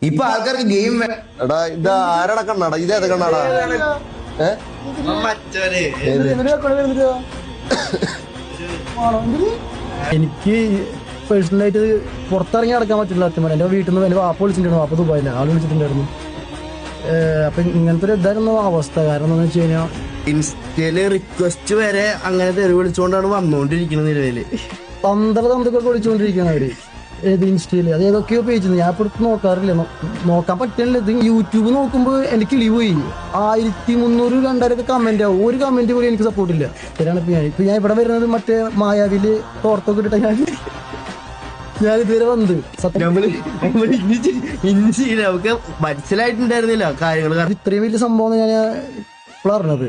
ഇപ്പൊ ആൾക്കാർക്ക് ഗെയിം എടാ ഇത് ആരടാ കണ്ണാടാ ഇതേത് കണ്ണാടാ എനിക്ക് പേഴ്സണലായിട്ട് പുറത്തിറങ്ങി നടക്കാൻ പറ്റില്ല. സത്യം പറഞ്ഞാൽ എന്റെ വീട്ടിൽ നിന്ന് എന്റെ വാപ്പ വിളിച്ചിട്ടുണ്ടായിരുന്നു. വാപ്പ ദുബായില്ല, ആള് വിളിച്ചിട്ടുണ്ടായിരുന്നു. അപ്പൊ ഇങ്ങനത്തെ ഒരു ഇതായിരുന്നു അവസ്ഥ. കാരണം എന്താണെന്ന് വെച്ച് കഴിഞ്ഞാൽ ഇൻസ്റ്റയില് റിക്വസ്റ്റ് വരെ അങ്ങനെ തെരുവ് വിളിച്ചുകൊണ്ടാണ് വന്നോണ്ടിരിക്കുന്നത് നിലവില്. തന്ത്രതന്ത്രൊക്കെ വിളിച്ചുകൊണ്ടിരിക്കുകയാണ് അവര്. ഏത് ഇൻസ്റ്റയില് അത് ഏതൊക്കെയോ പേജ് ഞാൻ ഇപ്പൊ നോക്കാറില്ല, നോക്കാൻ പറ്റില്ല. ഇത് യൂട്യൂബ് നോക്കുമ്പോൾ എനിക്ക് കിളി പോയി. 1300 2000 കമന്റ് ആവും. ഒരു കമന്റ് പോലും എനിക്ക് സപ്പോർട്ട് ഇല്ല. ശരിയാണ്. ഇപ്പൊ ഞാൻ ഇവിടെ വരുന്നത് മറ്റേ മായാവില് തോർത്തൊക്കെ ഇട്ടിട്ട് ഞാൻ ഇതുവരെ വന്നത് നമുക്ക് മനസ്സിലായിട്ടുണ്ടായിരുന്നില്ല കാര്യങ്ങൾ. ഇത്രയും വലിയ സംഭവം ഞാൻ ഇപ്പോൾ അറിഞ്ഞത്.